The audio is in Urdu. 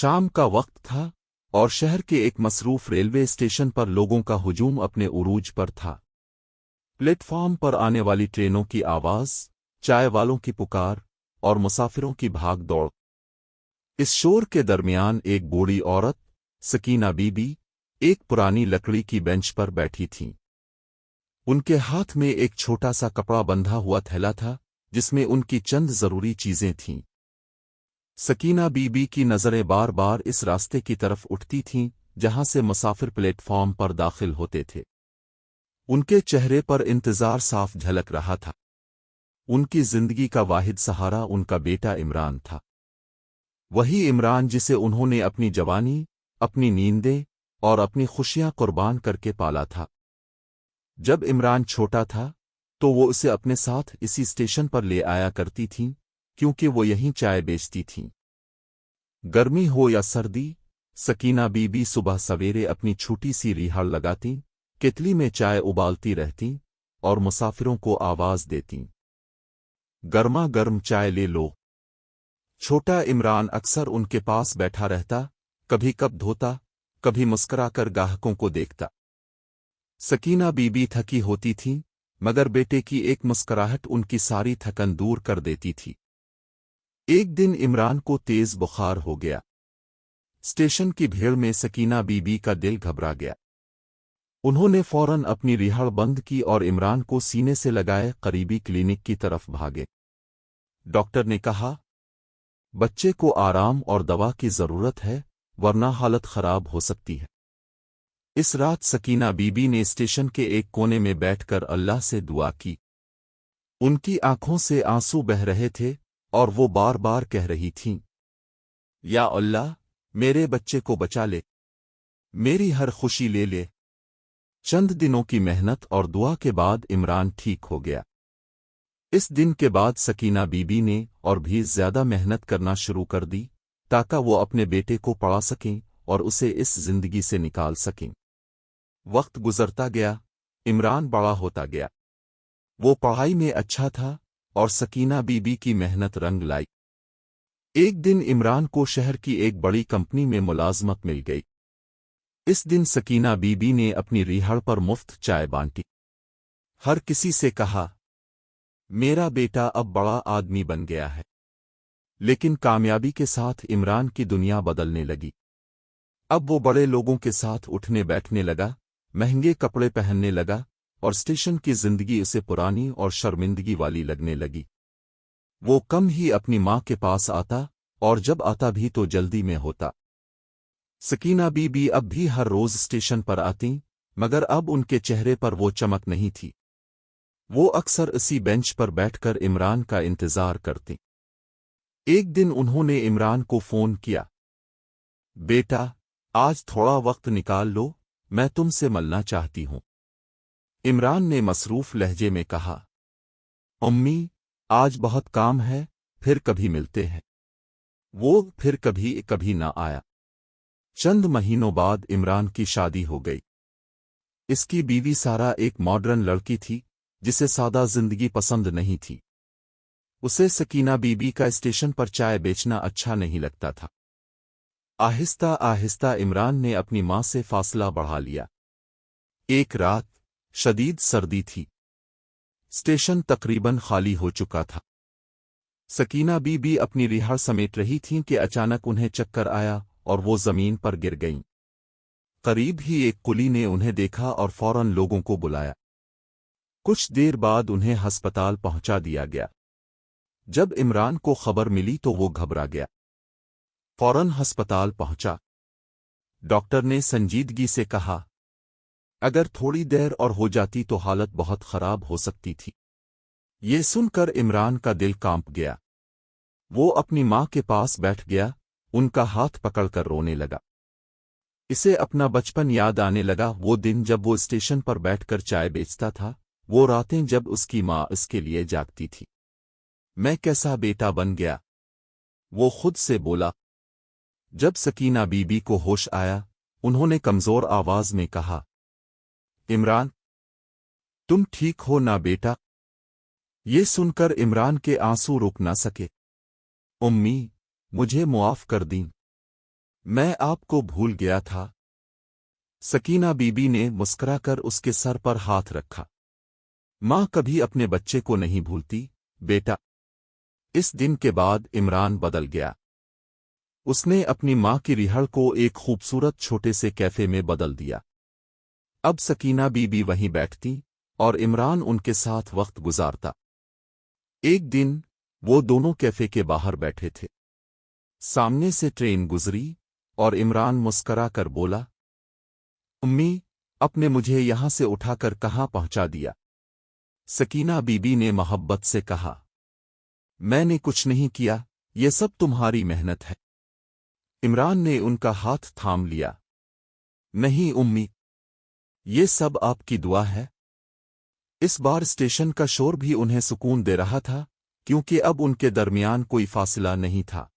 شام کا وقت تھا اور شہر کے ایک مصروف ریلوے اسٹیشن پر لوگوں کا ہجوم اپنے عروج پر تھا۔ پلیٹ فارم پر آنے والی ٹرینوں کی آواز، چائے والوں کی پکار اور مسافروں کی بھاگ دوڑ۔ اس شور کے درمیان ایک بوڑھی عورت، سکینہ بی بی، ایک پرانی لکڑی کی بینچ پر بیٹھی تھیں۔ ان کے ہاتھ میں ایک چھوٹا سا کپڑا بندھا ہوا تھیلا تھا جس میں ان کی چند ضروری چیزیں تھیں۔ سکینہ بی بی کی نظریں بار بار اس راستے کی طرف اٹھتی تھیں جہاں سے مسافر پلیٹ فارم پر داخل ہوتے تھے۔ ان کے چہرے پر انتظار صاف جھلک رہا تھا۔ ان کی زندگی کا واحد سہارا ان کا بیٹا عمران تھا، وہی عمران جسے انہوں نے اپنی جوانی، اپنی نیندیں اور اپنی خوشیاں قربان کر کے پالا تھا۔ جب عمران چھوٹا تھا تو وہ اسے اپنے ساتھ اسی اسٹیشن پر لے آیا کرتی تھیں کیونکہ وہ یہیں چائے بیچتی تھیں۔ گرمی ہو یا سردی، سکینہ بی بی صبح سویرے اپنی چھوٹی سی ریہڑ لگاتیں، کتلی میں چائے ابالتی رہتیں اور مسافروں کو آواز دیتیں، گرما گرم چائے لے لو۔ چھوٹا عمران اکثر ان کے پاس بیٹھا رہتا، کبھی کپ دھوتا، کبھی مسکرا کر گاہکوں کو دیکھتا۔ سکینہ بی بی تھکی ہوتی تھی مگر بیٹے کی ایک مسکراہٹ ان کی ساری تھکن دور کر دیتی تھی۔ ایک دن عمران کو تیز بخار ہو گیا۔ اسٹیشن کی بھیڑ میں سکینہ بی بی کا دل گھبرا گیا۔ انہوں نے فوراً اپنی ریہڑ بند کی اور عمران کو سینے سے لگائے قریبی کلینک کی طرف بھاگے۔ ڈاکٹر نے کہا، بچے کو آرام اور دوا کی ضرورت ہے ورنہ حالت خراب ہو سکتی ہے۔ اس رات سکینہ بی بی نے اسٹیشن کے ایک کونے میں بیٹھ کر اللہ سے دعا کی۔ ان کی آنکھوں سے آنسو بہہ رہے تھے اور وہ بار بار کہہ رہی تھیں، یا اللہ، میرے بچے کو بچا لے، میری ہر خوشی لے لے۔ چند دنوں کی محنت اور دعا کے بعد عمران ٹھیک ہو گیا۔ اس دن کے بعد سکینہ بی بی نے اور بھی زیادہ محنت کرنا شروع کر دی تاکہ وہ اپنے بیٹے کو پڑھا سکیں اور اسے اس زندگی سے نکال سکیں۔ وقت گزرتا گیا، عمران بڑا ہوتا گیا۔ وہ پڑھائی میں اچھا تھا اور سکینہ بی بی کی محنت رنگ لائی۔ ایک دن عمران کو شہر کی ایک بڑی کمپنی میں ملازمت مل گئی۔ اس دن سکینہ بی بی نے اپنی ریہڑ پر مفت چائے بانٹی۔ ہر کسی سے کہا، میرا بیٹا اب بڑا آدمی بن گیا ہے۔ لیکن کامیابی کے ساتھ عمران کی دنیا بدلنے لگی۔ اب وہ بڑے لوگوں کے ساتھ اٹھنے بیٹھنے لگا، مہنگے کپڑے پہننے لگا اور اسٹیشن کی زندگی اسے پرانی اور شرمندگی والی لگنے لگی۔ وہ کم ہی اپنی ماں کے پاس آتا اور جب آتا بھی تو جلدی میں ہوتا۔ سکینہ بی بی اب بھی ہر روز اسٹیشن پر آتیں مگر اب ان کے چہرے پر وہ چمک نہیں تھی۔ وہ اکثر اسی بینچ پر بیٹھ کر عمران کا انتظار کرتیں۔ ایک دن انہوں نے عمران کو فون کیا، بیٹا، آج تھوڑا وقت نکال لو، میں تم سے ملنا چاہتی ہوں۔ عمران نے مصروف لہجے میں کہا، امی، آج بہت کام ہے، پھر کبھی ملتے ہیں۔ وہ پھر کبھی نہ آیا۔ چند مہینوں بعد عمران کی شادی ہو گئی۔ اس کی بیوی سارا ایک ماڈرن لڑکی تھی جسے سادہ زندگی پسند نہیں تھی۔ اسے سکینہ بی بی کا اسٹیشن پر چائے بیچنا اچھا نہیں لگتا تھا۔ آہستہ آہستہ عمران نے اپنی ماں سے فاصلہ بڑھا لیا۔ ایک رات، شدید سردی تھی۔ اسٹیشن تقریباً خالی ہو چکا تھا۔ سکینہ بی بی اپنی ریہڑ سمیٹ رہی تھیں کہ اچانک انہیں چکر آیا اور وہ زمین پر گر گئیں۔ قریب ہی ایک قلی نے انہیں دیکھا اور فوراً لوگوں کو بلایا۔ کچھ دیر بعد انہیں ہسپتال پہنچا دیا گیا۔ جب عمران کو خبر ملی تو وہ گھبرا گیا۔ فوراً ہسپتال پہنچا۔ ڈاکٹر نے سنجیدگی سے کہا، اگر تھوڑی دیر اور ہو جاتی تو حالت بہت خراب ہو سکتی تھی۔ یہ سن کر عمران کا دل کانپ گیا۔ وہ اپنی ماں کے پاس بیٹھ گیا، ان کا ہاتھ پکڑ کر رونے لگا۔ اسے اپنا بچپن یاد آنے لگا، وہ دن جب وہ اسٹیشن پر بیٹھ کر چائے بیچتا تھا، وہ راتیں جب اس کی ماں اس کے لیے جاگتی تھی۔ میں کیسا بیٹا بن گیا، وہ خود سے بولا۔ جب سکینہ بی بی کو ہوش آیا، انہوں نے کمزور آواز میں کہا، عمران، تم ٹھیک ہو نا بیٹا؟ یہ سن کر عمران کے آنسو رک نہ سکے۔ امی، مجھے معاف کر دیں۔ میں آپ کو بھول گیا تھا۔ سکینہ بی نے مسکرا کر اس کے سر پر ہاتھ رکھا۔ ماں کبھی اپنے بچے کو نہیں بھولتی بیٹا۔ اس دن کے بعد عمران بدل گیا۔ اس نے اپنی ماں کی رہڑ کو ایک خوبصورت چھوٹے سے کیفے میں بدل دیا۔ اب سکینہ بی وہیں بیٹھتی اور عمران ان کے ساتھ وقت گزارتا۔ ایک دن وہ دونوں کیفے کے باہر بیٹھے تھے۔ سامنے سے ٹرین گزری اور عمران مسکرا کر بولا، امی، اپنے مجھے یہاں سے اٹھا کر کہاں پہنچا دیا؟ سکینہ بی نے محبت سے کہا، میں نے کچھ نہیں کیا، یہ سب تمہاری محنت ہے۔ عمران نے ان کا ہاتھ تھام لیا۔ نہیں امی، یہ سب آپ کی دعا ہے۔ اس بار اسٹیشن کا شور بھی انہیں سکون دے رہا تھا، کیونکہ اب ان کے درمیان کوئی فاصلہ نہیں تھا۔